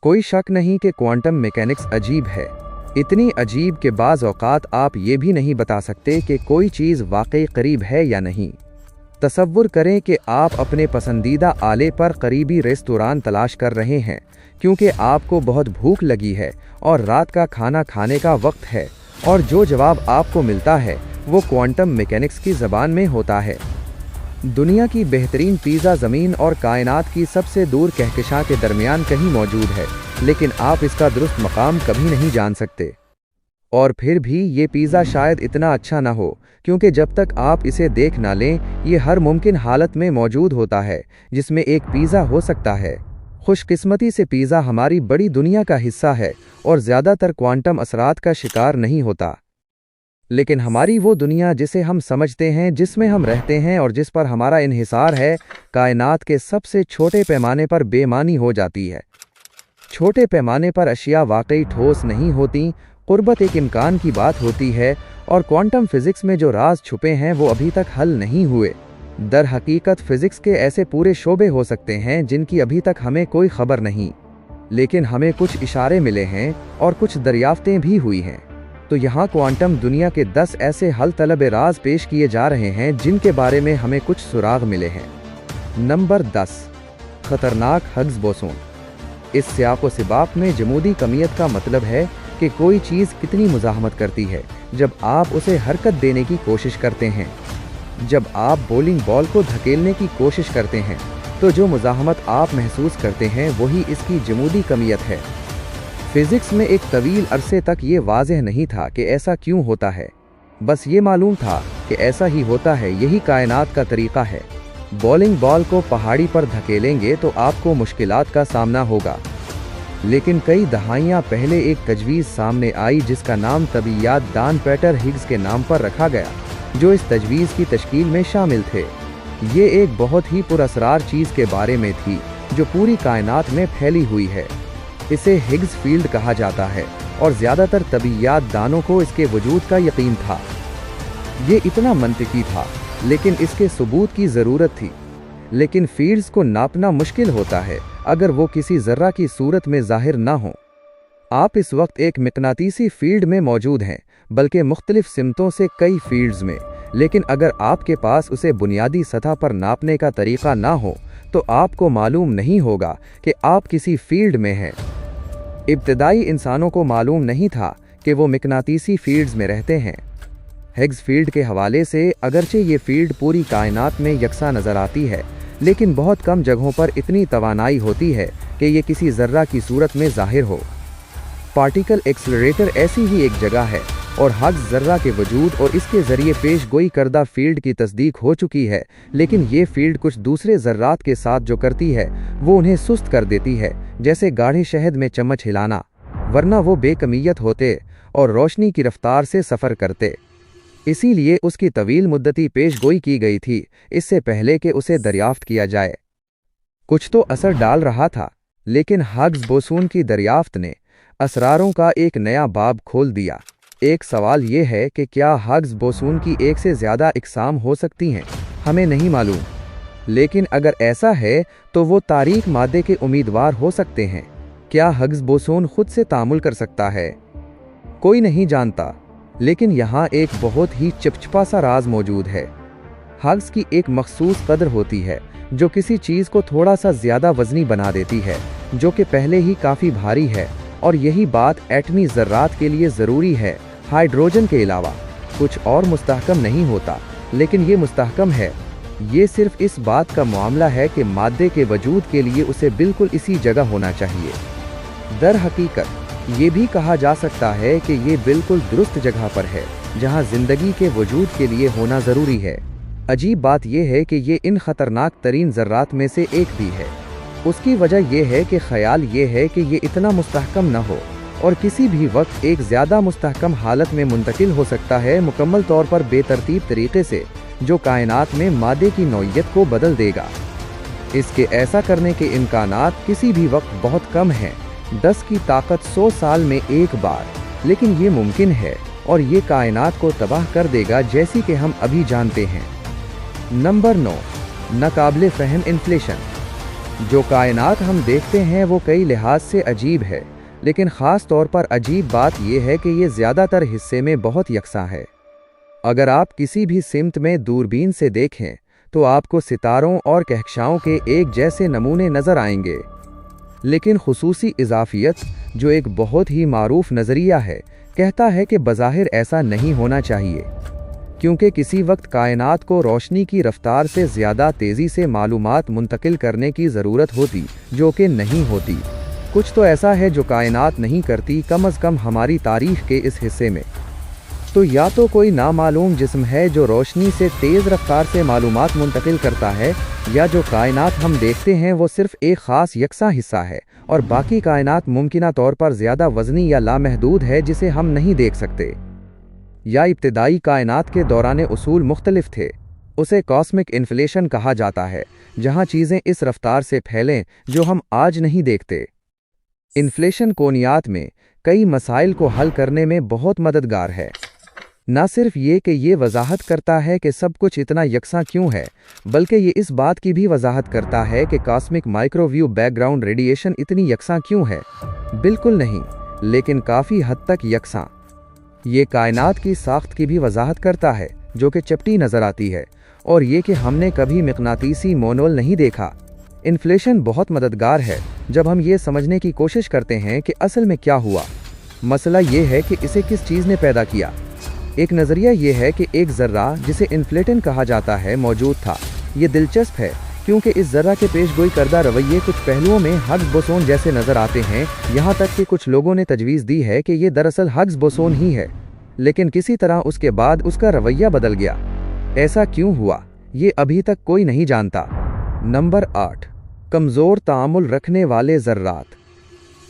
कोई शक नहीं कि क्वांटम मैकेनिक्स अजीब है, इतनी अजीब कि बाज़ औक़ात आप ये भी नहीं बता सकते कि कोई चीज़ वाकई करीब है या नहीं। तसव्वुर करें कि आप अपने पसंदीदा आले पर करीबी रेस्तोरां तलाश कर रहे हैं क्योंकि आपको बहुत भूख लगी है और रात का खाना खाने का वक्त है, और जो जवाब आपको मिलता है वो क्वांटम मैकेनिक्स की ज़बान में होता है। दुनिया की बेहतरीन पिज़्ज़ा ज़मीन और कायनात की सबसे दूर कहकशां के दरमियान कहीं मौजूद है, लेकिन आप इसका दुरुस्त मकाम कभी नहीं जान सकते। और फिर भी ये पिज़्ज़ा शायद इतना अच्छा ना हो, क्योंकि जब तक आप इसे देख ना लें ये हर मुमकिन हालत में मौजूद होता है जिसमें एक पिज़्ज़ा हो सकता है। खुशकिस्मती से पिज़्ज़ा हमारी बड़ी दुनिया का हिस्सा है और ज़्यादातर क्वांटम असरात का शिकार नहीं होता, लेकिन हमारी वो दुनिया जिसे हम समझते हैं, जिसमें हम रहते हैं और जिस पर हमारा इन्हिसार है, कायनात के सबसे छोटे पैमाने पर बेमानी हो जाती है। छोटे पैमाने पर अशिया वाकई ठोस नहीं होती, कुर्बत एक इम्कान की बात होती है, और क्वांटम फिज़िक्स में जो राज छुपे हैं वो अभी तक हल नहीं हुए। दर हकीकत फ़िज़िक्स के ऐसे पूरे शोबे हो सकते हैं जिनकी अभी तक हमें कोई खबर नहीं, लेकिन हमें कुछ इशारे मिले हैं और कुछ दरियाफ्तें भी हुई हैं। तो यहाँ क्वांटम दुनिया के 10 ऐसे हल तलब राज पेश किए जा रहे हैं जिनके बारे में हमें कुछ सुराग मिले हैं। नंबर 10, ख़तरनाक हग्स बोसोन। इस सियाक़ व सिबाक़ में जमूदी कमियत का मतलब है कि कोई चीज़ कितनी मुज़ाहमत करती है जब आप उसे हरकत देने की कोशिश करते हैं। जब आप बॉलिंग बॉल को धकेलने की कोशिश करते हैं तो जो मुज़ाहमत आप महसूस करते हैं वही इसकी जमूदी कमियत है। फ़िज़िक्स में एक तवील अरसे तक ये वाज़ेह नहीं था कि ऐसा क्यों होता है, बस ये मालूम था कि ऐसा ही होता है, यही कायनात का तरीक़ा है। बॉलिंग बॉल को पहाड़ी पर धकेलेंगे तो आपको मुश्किलात का सामना होगा, लेकिन कई दहाइयाँ पहले एक तजवीज़ सामने आई जिसका नाम तबीयात दान पेटर हिग्स के नाम पर रखा गया, जो इस तजवीज़ की तश्कील में शामिल थे। ये एक बहुत ही पुरअसरार चीज़ के बारे में थी जो पूरी कायनात में फैली हुई है। इसे हिग्स फील्ड कहा जाता है और ज़्यादातर तबीयात दानों को इसके वजूद का यकीन था। ये इतना मंतिकी था, लेकिन इसके सबूत की ज़रूरत थी। लेकिन फील्ड्स को नापना मुश्किल होता है अगर वो किसी ज़र्रा की सूरत में ज़ाहिर ना हो। आप इस वक्त एक मिकनातीसी फील्ड में मौजूद हैं, बल्कि मुख्तलिफ सिमतों से कई फील्ड्स में, लेकिन अगर आपके पास उसे बुनियादी सतह पर नापने का तरीक़ा ना हो तो आपको मालूम नहीं होगा कि आप किसी फील्ड में हैं। इब्तदाई इंसानों को मालूम नहीं था कि वो मिकनातीसी फील्ड्स में रहते हैं। हिग्स फील्ड के हवाले से अगरचे ये फील्ड पूरी कायनात में यकसा नज़र आती है, लेकिन बहुत कम जगहों पर इतनी तवानाई होती है कि ये किसी ज़र्रा की सूरत में ज़ाहिर हो। पार्टिकल एक्सेलरेटर ऐसी ही एक जगह है, और हिग्स ज़र्रा के वजूद और इसके ज़रिए पेश गोई करदा फील्ड की तस्दीक हो चुकी है, लेकिन ये फील्ड कुछ दूसरे ज़र्रात के साथ जो करती है वो उन्हें सुस्त कर देती है, जैसे गाढ़े शहद में चम्मच हिलाना, वरना वो बेकमियत होते और रोशनी की रफ्तार से सफ़र करते। इसीलिए उसकी तवील मुद्दती पेश गोई की गई थी, इससे पहले कि उसे दरियाफ्त किया जाए। कुछ तो असर डाल रहा था, लेकिन हिग्स बोसोन की दरियाफ्त ने असरारों का एक नया बाब खोल दिया। एक सवाल ये है कि क्या हिग्स बोसोन की एक से ज़्यादा इकसाम हो सकती हैं? हमें नहीं मालूम, लेकिन अगर ऐसा है तो वो तारीक मादे के उम्मीदवार हो सकते हैं। क्या हिग्स बोसोन खुद से तामुल कर सकता है? कोई नहीं जानता, लेकिन यहाँ एक बहुत ही चिपचिपा सा राज मौजूद है। हिग्स की एक मखसूस कदर होती है जो किसी चीज़ को थोड़ा सा ज़्यादा वज़नी बना देती है, जो कि पहले ही काफ़ी भारी है, और यही बात एटमी ज़र्रात के लिए ज़रूरी है। हाइड्रोजन के अलावा कुछ और मुस्तहकम नहीं होता, लेकिन ये मुस्तहकम है। ये सिर्फ इस बात का मामला है कि मादे के वजूद के लिए उसे बिल्कुल इसी जगह होना चाहिए। दर हकीकत ये भी कहा जा सकता है कि ये बिल्कुल दुरुस्त जगह पर है जहाँ ज़िंदगी के वजूद के लिए होना ज़रूरी है। अजीब बात यह है कि ये इन ख़तरनाक तरीन ज़र्रात में से एक भी है। उसकी वजह यह है कि ख़याल ये है कि ये इतना मुस्तहकम न हो और किसी भी वक्त एक ज़्यादा मुस्तहकम हालत में मुंतकिल हो सकता है, मुकम्मल तौर पर बेतरतीब तरीक़े से, जो कायनात में मादे की नौइयत को बदल देगा। इसके ऐसा करने के इम्कानात किसी भी वक्त बहुत कम हैं, 10 की ताकत 100 साल में एक बार, लेकिन ये मुमकिन है और ये कायनात को तबाह कर देगा, जैसी कि हम अभी जानते हैं। नंबर 9, नाकाबिले फ़हम इन्फ्लेशन। जो कायनात हम देखते हैं वो कई लिहाज से अजीब है, लेकिन ख़ास तौर पर अजीब बात यह है कि ये ज़्यादातर हिस्से में बहुत यकसा है। अगर आप किसी भी सिमत में दूरबीन से देखें तो आपको सितारों और कहकशाओं के एक जैसे नमूने नज़र आएंगे, लेकिन खुसूसी इजाफियत, जो एक बहुत ही मारूफ नज़रिया है, कहता है कि बज़ाहिर ऐसा नहीं होना चाहिए, क्योंकि किसी वक्त कायनात को रोशनी की रफ्तार से ज़्यादा तेज़ी से मालूमात मुंतकिल करने की ज़रूरत होती, जो कि नहीं होती। कुछ तो ऐसा है जो कायनात नहीं करती, कम अज़ कम हमारी तारीख़ के इस हिस्से में। तो या तो कोई नामालूम जिस्म है जो रोशनी से तेज़ रफ्तार से मालूमात मुंतकिल करता है, या जो कायनात हम देखते हैं वो सिर्फ़ एक ख़ास यकसा हिस्सा है और बाकी कायनात मुमकिना तौर पर ज़्यादा वज़नी या लामहदूद है जिसे हम नहीं देख सकते। या इब्तिदाई कायनात के दौरान उसूल मुख्तलिफ थे, उसे कॉस्मिक इन्फ्लेशन कहा जाता है, जहाँ चीज़ें इस रफ्तार से फैलें जो हम आज नहीं देखते। इन्फ्लेशन कौनियात में कई मसाइल को हल करने में बहुत मददगार है। न सिर्फ ये कि ये वजाहत करता है कि सब कुछ इतना यकसा क्यों है, बल्कि ये इस बात की भी वजाहत करता है कि कॉस्मिक माइक्रोवेव बैकग्राउंड रेडिएशन इतनी यकसा क्यों है। बिल्कुल नहीं, लेकिन काफ़ी हद तक यकसा। ये कायनात की साख्त की भी वजाहत करता है, जो कि चपटी नज़र आती है, और ये कि हमने कभी मकनातीसी मोनोल नहीं देखा। इन्फ्लेशन बहुत मददगार है जब हम ये समझने की कोशिश करते हैं कि असल में क्या हुआ। मसला ये है कि इसे किस चीज़ ने पैदा किया। एक नज़रिया ये है कि एक ज़र्रा, जिसे इन्फ्लेटन कहा जाता है, मौजूद था। ये दिलचस्प है क्योंकि इस ज़र्रा के पेशगोई करदा रवैये कुछ पहलुओं में हग्स बोसोन जैसे नज़र आते हैं, यहाँ तक कि कुछ लोगों ने तजवीज़ दी है कि ये दरअसल हग्स बोसोन ही है, लेकिन किसी तरह उसके बाद उसका रवैया बदल गया। ऐसा क्यों हुआ, ये अभी तक कोई नहीं जानता। नंबर 8, कमज़ोर तामुल रखने वाले ज़र्रात।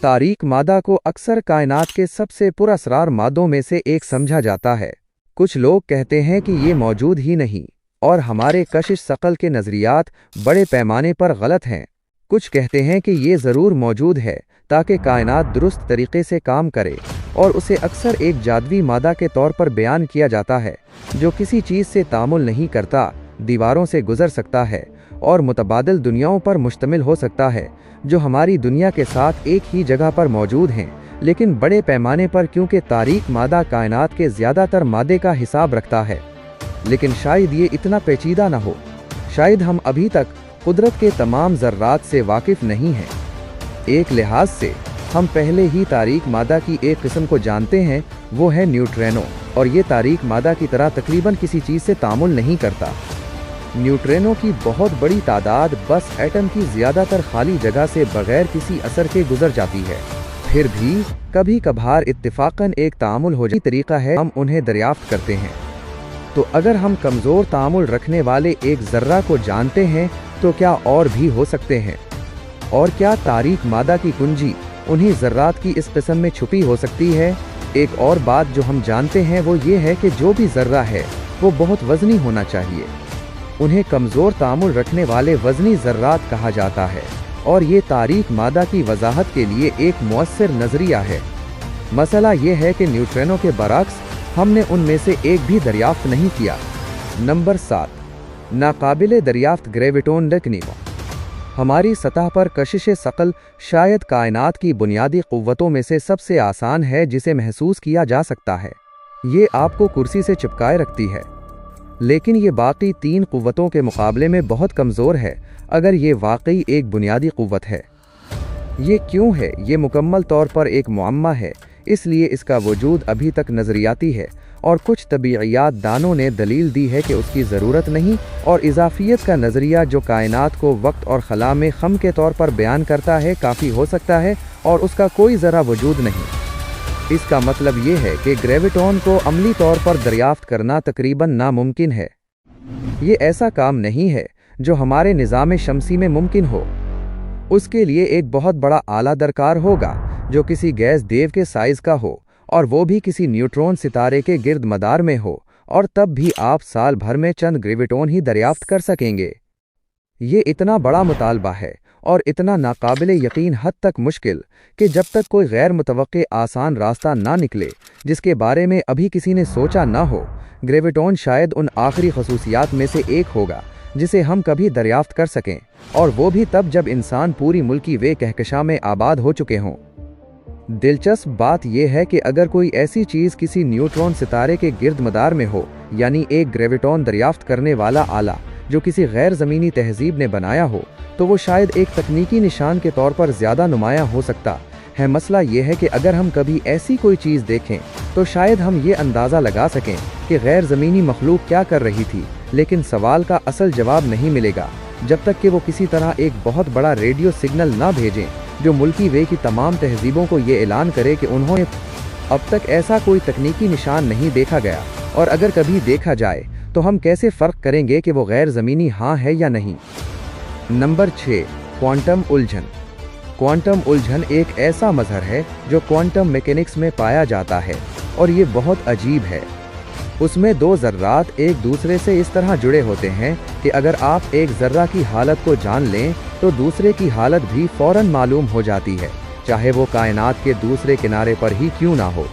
तारीक मादा को अक्सर कायनात के सबसे पुरअसरार मादों में से एक समझा जाता है। कुछ लोग कहते हैं कि ये मौजूद ही नहीं और हमारे कशिश शकल के नज़रियात बड़े पैमाने पर गलत हैं। कुछ कहते हैं कि ये ज़रूर मौजूद है ताकि कायनात दुरुस्त तरीके से काम करे, और उसे अक्सर एक जादवी मादा के तौर पर बयान किया जाता है जो किसी चीज़ से तामुल नहीं करता, दीवारों से गुजर सकता है और मुतबादिल दुनियाओं पर मुश्तमिल हो सकता है, जो हमारी दुनिया के साथ एक ही जगह पर मौजूद हैं, लेकिन बड़े पैमाने पर, क्योंकि तारीक मादा कायनात के ज़्यादातर मादे का हिसाब रखता है। लेकिन शायद ये इतना पेचीदा न हो। शायद हम अभी तक कुदरत के तमाम ज़र्रात से वाकिफ़ नहीं हैं। एक लिहाज से हम पहले ही तारीक मादा की एक किस्म को जानते हैं, वो है न्यूट्रिनो, और ये तारीक मादा की तरह तकरीबन किसी चीज़ से तामुल नहीं करता। न्यूट्रिनो की बहुत बड़ी तादाद बस एटम की ज़्यादातर खाली जगह से बग़ैर किसी असर के गुजर जाती है। फिर भी कभी कभार इत्तिफ़ाक़न एक तामुल हो जाए तरीक़ा है, हम उन्हें दरियाफ़्त करते हैं। तो अगर हम कमज़ोर तामुल रखने वाले एक ज़र्रा को जानते हैं तो क्या और भी हो सकते हैं? और क्या तारीक मादा की कुंजी उन्हीं ज़र्रात की इस किस्म में छुपी हो सकती है? एक और बात जो हम जानते हैं वो ये है कि जो भी ज़र्रा है वो बहुत वज़नी होना चाहिए। उन्हें कमज़ोर तामुल रखने वाले वज़नी ज़र्रात कहा जाता है, और ये तारीक मादा की वजाहत के लिए एक मुअस्सिर नज़रिया है। मसला ये है कि न्यूट्रिनो के बरअक्स हमने उनमें से एक भी दरियाफ्त नहीं किया। नंबर 7, नाकाबिले दरियाफ्त ग्रेविटोन टेक्निक। हमारी सतह पर कशिश शकल शायद कायनात की बुनियादी क़ुव्वतों में से सबसे आसान है जिसे महसूस किया जा सकता है। ये आपको कुर्सी से चिपकाए रखती है, लेकिन ये बाकी 3 क़ुव्वतों के मुकाबले में बहुत कमज़ोर है, अगर ये वाकई एक बुनियादी क़ुव्वत है। ये क्यों है, ये मुकम्मल तौर पर एक मुअम्मा है, इसलिए इसका वजूद अभी तक नज़रियाती है, और कुछ तबीयत दानों ने दलील दी है कि उसकी ज़रूरत नहीं, और इजाफियत का नज़रिया जो कायनात को वक्त और खला में खम के तौर पर बयान करता है काफ़ी हो सकता है, और उसका कोई ज़रा वजूद नहीं। इसका मतलब ये है कि ग्रेविटोन को अमली तौर पर दरियाफ्त करना तकरीबन नामुमकिन है। ये ऐसा काम नहीं है जो हमारे निज़ाम शमसी में मुमकिन हो। उसके लिए एक बहुत बड़ा आला दरकार होगा जो किसी गैस देव के साइज़ का हो, और वो भी किसी न्यूट्रॉन सितारे के गिर्द मदार में हो, और तब भी आप साल भर में चंद ग्रेविटोन ही दरियाफ्त कर सकेंगे। ये इतना बड़ा मुतालबा है और इतना नाकाबिले यकीन हद तक मुश्किल कि जब तक कोई गैर मुतवक्के आसान रास्ता ना निकले जिसके बारे में अभी किसी ने सोचा ना हो, ग्रेविटोन शायद उन आखिरी खसूसियात में से एक होगा जिसे हम कभी दरियाफ्त कर सकें, और वो भी तब जब इंसान पूरी मिल्की वे कहकशां में आबाद हो चुके हों। दिलचस्प बात यह है कि अगर कोई ऐसी चीज़ किसी न्यूट्रॉन सितारे के गिर्द मदार में हो, यानी एक ग्रेविटॉन दरियाफ्त करने वाला आला जो किसी गैर ज़मीनी तहजीब ने बनाया हो, तो वो शायद एक तकनीकी निशान के तौर पर ज़्यादा नुमायाँ हो सकता है। मसला ये है कि अगर हम कभी ऐसी कोई चीज़ देखें तो शायद हम ये अंदाज़ा लगा सकें कि गैर ज़मीनी मखलूक क्या कर रही थी, लेकिन सवाल का असल जवाब नहीं मिलेगा जब तक कि वो किसी तरह एक बहुत बड़ा रेडियो सिग्नल ना भेजें जो मिल्की वे की तमाम तहजीबों को ये ऐलान करे कि उन्होंने अब तक ऐसा कोई तकनीकी निशान नहीं देखा गया, और अगर कभी देखा जाए तो हम कैसे फ़र्क करेंगे कि वो गैर ज़मीनी हाँ है या नहीं। नंबर 6, क्वांटम उलझन। क्वांटम उलझन एक ऐसा मजहर है जो क्वांटम मैकेनिक्स में पाया जाता है, और ये बहुत अजीब है। उसमें दो ज़र्रात एक दूसरे से इस तरह जुड़े होते हैं कि अगर आप एक ज़र्रा की हालत को जान लें तो दूसरे की हालत भी फ़ौरन मालूम हो जाती है, चाहे वो कायनात के दूसरे किनारे पर ही क्यों ना हो।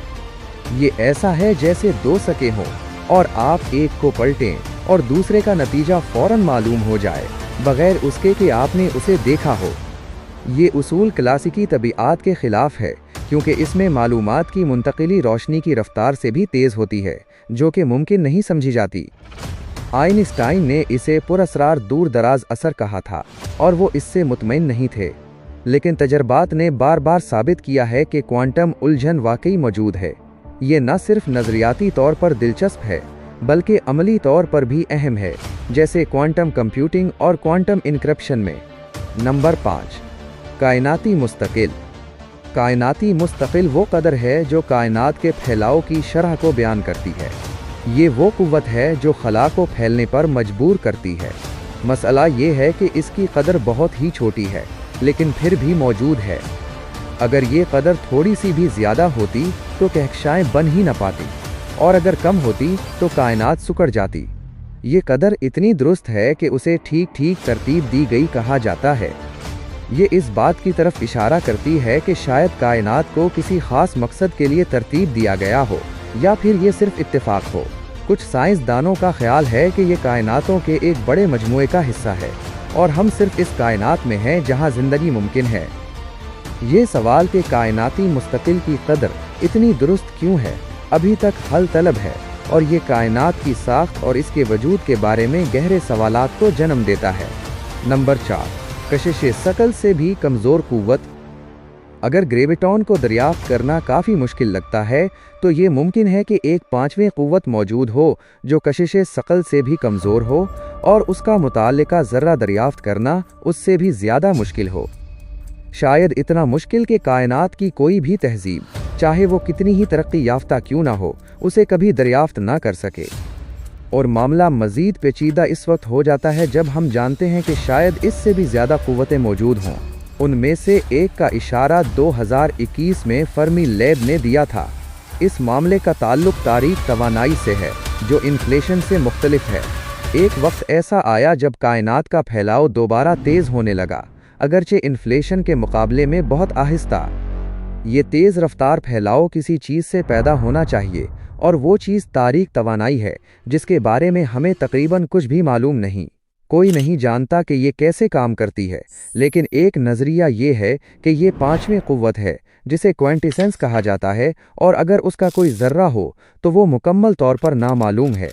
ये ऐसा है जैसे दो सके हों और आप एक को पलटें और दूसरे का नतीजा फ़ौरन मालूम हो जाए, बग़ैर उसके कि आपने उसे देखा हो। ये उसूल क्लासिकी तबीआत के ख़िलाफ़ है, क्योंकि इसमें मालूमात की मुंतकिली रोशनी की रफ्तार से भी तेज़ होती है, जो कि मुमकिन नहीं समझी जाती। आइंस्टाइन ने इसे पुरअसरार दूर दराज असर कहा था, और वो इससे मुतमईन नहीं थे, लेकिन तजर्बात ने बार बार साबित किया है कि क्वांटम उलझन वाकई मौजूद है। ये न सिर्फ नज़रियाती तौर पर दिलचस्प है, बल्कि अमली तौर पर भी अहम है, जैसे क्वांटम कंप्यूटिंग और क्वांटम इनक्रिप्शन में। नंबर 5, कायनाती मुस्तकिल। कायनाती मुस्तकिल वो कदर है जो कायनात के फैलाव की शरह को बयान करती है। ये वो कुव्वत है जो खला को फैलने पर मजबूर करती है। मसला ये है कि इसकी कदर बहुत ही छोटी है, लेकिन फिर भी मौजूद है। अगर ये कदर थोड़ी सी भी ज़्यादा होती तो कहकशाएँ बन ही न पाती, और अगर कम होती तो कायनात सुकड़ जाती। ये कदर इतनी दुरुस्त है कि उसे ठीक ठीक तरतीब दी गई कहा जाता है। ये इस बात की तरफ इशारा करती है कि शायद कायनात को किसी ख़ास मकसद के लिए तरतीब दिया गया हो, या फिर ये सिर्फ इत्तेफाक हो। कुछ साइंसदानों का ख्याल है कि ये कायनातों के एक बड़े मजमूए का हिस्सा है, और हम सिर्फ इस कायनात में हैं जहां ज़िंदगी मुमकिन है। ये सवाल कि कायनाती मुस्तकिल की कदर इतनी दुरुस्त क्यों है, अभी तक हल तलब है, और ये कायनात की साख्त और इसके वजूद के बारे में गहरे सवालात को जन्म देता है। नंबर 4, कशिश सकल से भी कमज़ोर कुव्वत। अगर ग्रेविटॉन को दरियाफ्त करना काफ़ी मुश्किल लगता है, तो ये मुमकिन है कि एक पाँचवीं कुव्वत मौजूद हो जो कशिश सकल से भी कमज़ोर हो, और उसका मुताल्लिका ज़र्रा दरियाफ्त करना उससे भी ज़्यादा मुश्किल हो। शायद इतना मुश्किल कि कायनात की कोई भी तहजीब, चाहे वो कितनी ही तरक्की याफ्ता क्यों ना हो, उसे कभी दरियाफ्त ना कर सके। और मामला मज़ीद पेचीदा इस वक्त हो जाता है जब हम जानते हैं कि शायद इससे भी ज़्यादा क़ुव्वतें मौजूद हों। उनमें से एक का इशारा 2021 में फर्मी लैब ने दिया था। इस मामले का ताल्लुक तारीख तवानाई से है, जो इन्फ्लेशन से मुख्तलिफ है। एक वक्त ऐसा आया जब कायनात का फैलाव दोबारा तेज़ होने लगा, अगरचे इन्फ्लेशन के मुकाबले में बहुत आहिस्ता। ये तेज़ रफ्तार फैलाव किसी चीज़ से पैदा होना चाहिए, और वो चीज़ तारीख तवानाई है, जिसके बारे में हमें तकरीबन कुछ भी मालूम नहीं। कोई नहीं जानता कि ये कैसे काम करती है, लेकिन एक नज़रिया ये है कि ये पाँचवीं क़ुव्वत है जिसे क्वांटिसेंस कहा जाता है, और अगर उसका कोई ज़र्रा हो तो वो मुकम्मल तौर पर नामालूम है।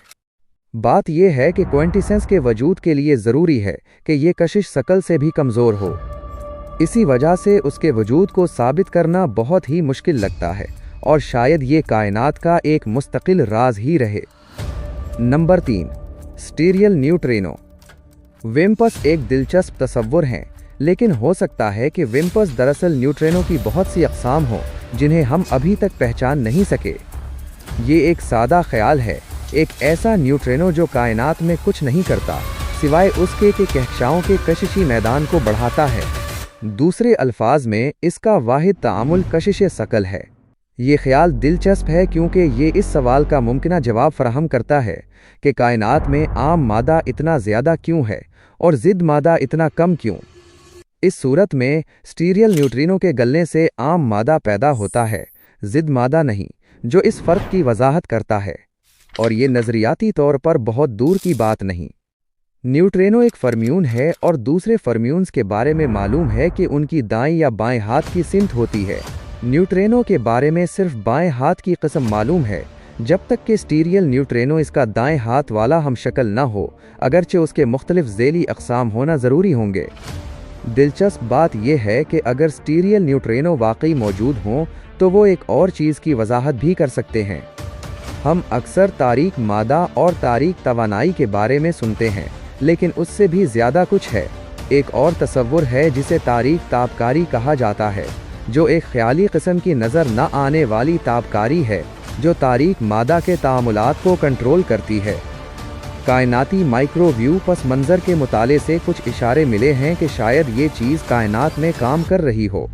बात यह है कि क्वांटिसेंस के वजूद के लिए ज़रूरी है कि ये कशिश सकल से भी कमज़ोर हो। इसी वजह से उसके वजूद को साबित करना बहुत ही मुश्किल लगता है, और शायद ये कायनात का एक मुस्तकिल राज ही रहे। Number 3, स्टीरियल neutrino. विम्पस एक दिलचस्प तस्वुर हैं, लेकिन हो सकता है कि विम्पस दरअसल न्यूट्रिनो की बहुत सी अक़साम हों जिन्हें हम अभी तक पहचान नहीं सके। ये एक सादा ख्याल है, एक ऐसा न्यूट्रिनो जो कायनात में कुछ नहीं करता सिवाय उसके कि कहकशाओं के कशिशी मैदान को बढ़ाता है। दूसरे अल्फाज में इसका वाहिद तामुल कशिश सकल है। ये ख्याल दिलचस्प है क्योंकि ये इस सवाल का मुमकिना जवाब फराहम करता है कि कायनात में आम मादा इतना ज़्यादा क्यों है और ज़िद मादा इतना कम क्यों। इस सूरत में स्टीरियल न्यूट्रिनो के गलने से आम मादा पैदा होता है, ज़िद मादा नहीं, जो इस फ़र्क की वजाहत करता है, और ये नज़रियाती तौर पर बहुत दूर की बात नहीं। न्यूट्रिनो एक फर्म्यून है और दूसरे फर्म्यून्स के बारे में मालूम है कि उनकी दाएं या बाएं हाथ की सिमत होती है। न्यूट्रिनो के बारे में सिर्फ बाएं हाथ की किस्म मालूम है, जब तक कि स्टीरियल न्यूट्रिनो इसका दाएं हाथ वाला हमशक्ल न हो, अगरचे उसके मुख्तलिफ ज़ेली अक़साम होना ज़रूरी होंगे। दिलचस्प बात यह है कि अगर स्टीरियल न्यूट्रिनो वाकई मौजूद हों तो वो एक और चीज़ की वजाहत भी कर सकते हैं। हम अक्सर तारीक मादा और तारीक तवानाई के बारे में सुनते हैं, लेकिन उससे भी ज़्यादा कुछ है। एक और तसव्वुर है जिसे तारीक ताबकारी कहा जाता है, जो एक ख्याली किस्म की नज़र न आने वाली ताबकारी है जो तारीक मादा के तामुलात को कंट्रोल करती है। कायनाती माइक्रोवेव पस मंज़र के मुताले से कुछ इशारे मिले हैं कि शायद ये चीज़ कायनात में काम कर रही हो।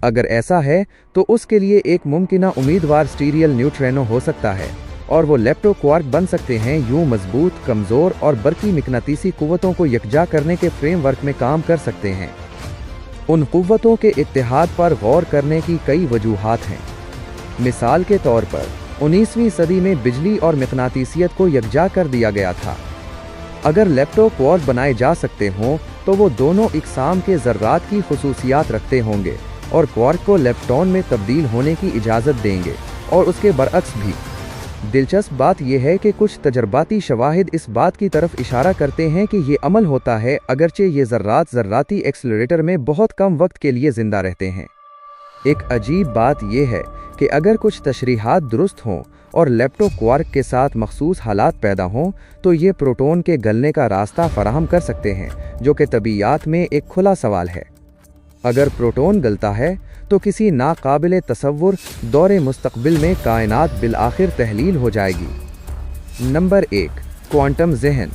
अगर ऐसा है तो उसके लिए एक मुमकिना उम्मीदवार स्टीरियल न्यूट्रिनो हो सकता है और वो लेप्टोक्वार्क बन सकते हैं। यूं मजबूत, कमज़ोर और बरकी मिकनातीसी कुव्वतों को यकजा करने के फ्रेमवर्क में काम कर सकते हैं। उन कुव्वतों के इत्तेहाद पर गौर करने की कई वजूहात हैं। मिसाल के तौर पर 19वीं सदी में बिजली और मिकनातीसियत को यकजा कर दिया गया था। अगर लेप्टोक्वार्क बनाए जा सकते हों तो वो दोनों इकसाम के ज़र्रात की खुसूसियात रखते होंगे और क्वार्क को लेप्टॉन में तब्दील होने की इजाज़त देंगे, और उसके बरअक्स भी। दिलचस्प बात यह है कि कुछ तजर्बाती शवाहिद इस बात की तरफ इशारा करते हैं कि ये अमल होता है, अगरचे ये ज़र्रात ज़र्राती एक्सेलरेटर में बहुत कम वक्त के लिए ज़िंदा रहते हैं। एक अजीब बात यह है कि अगर कुछ तशरीहात दुरुस्त हों और लेप्टोक्वार्क के साथ मखसूस हालात पैदा हों तो ये प्रोटॉन के गलने का रास्ता फराहम कर सकते हैं, जो कि तबीयात में एक खुला सवाल है। अगर प्रोटॉन गलता है तो किसी नाकाबिले तसव्वुर दौरे मुस्तक़बिल में कायनात बिलआखिर तहलील हो जाएगी। नंबर 1, क्वांटम ज़हन।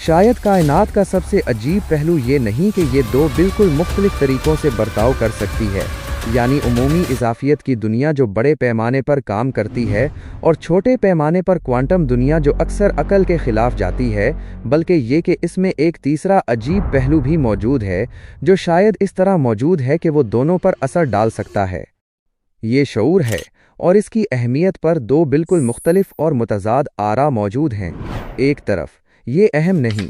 शायद कायनात का सबसे अजीब पहलू ये नहीं कि ये दो बिल्कुल मुख्तलिफ तरीक़ों से बर्ताव कर सकती है, यानी उमूमी इजाफियत की दुनिया जो बड़े पैमाने पर काम करती है और छोटे पैमाने पर क्वांटम दुनिया जो अक्सर अकल के ख़िलाफ़ जाती है, बल्कि ये कि इसमें एक तीसरा अजीब पहलू भी मौजूद है जो शायद इस तरह मौजूद है कि वो दोनों पर असर डाल सकता है। ये शऊर है और इसकी अहमियत पर दो बिल्कुल मुख्तलिफ और मुतज़ाद आरा मौजूद हैं। एक तरफ ये अहम नहीं,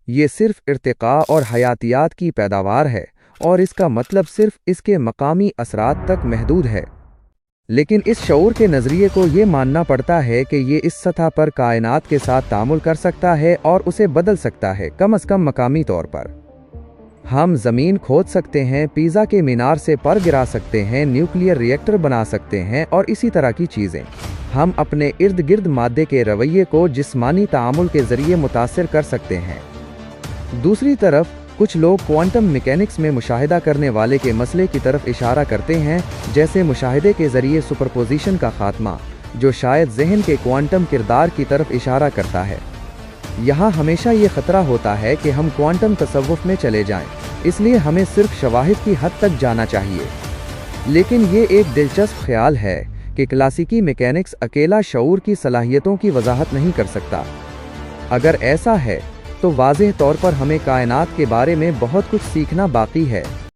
ये सिर्फ इर्तिक़ा और हयातियात की पैदावार है और इसका मतलब सिर्फ इसके मकामी असरात तक महदूद है। लेकिन इस शऊर के नज़रिए को ये मानना पड़ता है कि ये इस सतह पर कायनात के साथ तामुल कर सकता है और उसे बदल सकता है, कम अज़ कम मकामी तौर पर। हम ज़मीन खोद सकते हैं, पिज़ा के मीनार से पर गिरा सकते हैं, न्यूक्लियर रिएक्टर बना सकते हैं और इसी तरह की चीज़ें। हम अपने इर्द गिर्द मादे के रवैये को जिस्मानी तामुल के ज़रिए मुतासिर कर सकते हैं। दूसरी तरफ कुछ लोग क्वांटम मैकेनिक्स में मुशाहिदा करने वाले के मसले की तरफ इशारा करते हैं, जैसे मुशाहिदे के ज़रिए सुपरपोजिशन का ख़ात्मा, जो शायद जहन के क्वांटम किरदार की तरफ इशारा करता है। यहाँ हमेशा ये ख़तरा होता है कि हम क्वांटम तसव्वुफ़ में चले जाएं, इसलिए हमें सिर्फ शवाहिद की हद तक जाना चाहिए। लेकिन ये एक दिलचस्प ख्याल है कि क्लासिकी मैकेनिक्स अकेला शऊर की सलाहियतों की वजाहत नहीं कर सकता। अगर ऐसा है तो वाज़ेह तौर पर हमें कायनात के बारे में बहुत कुछ सीखना बाकी है।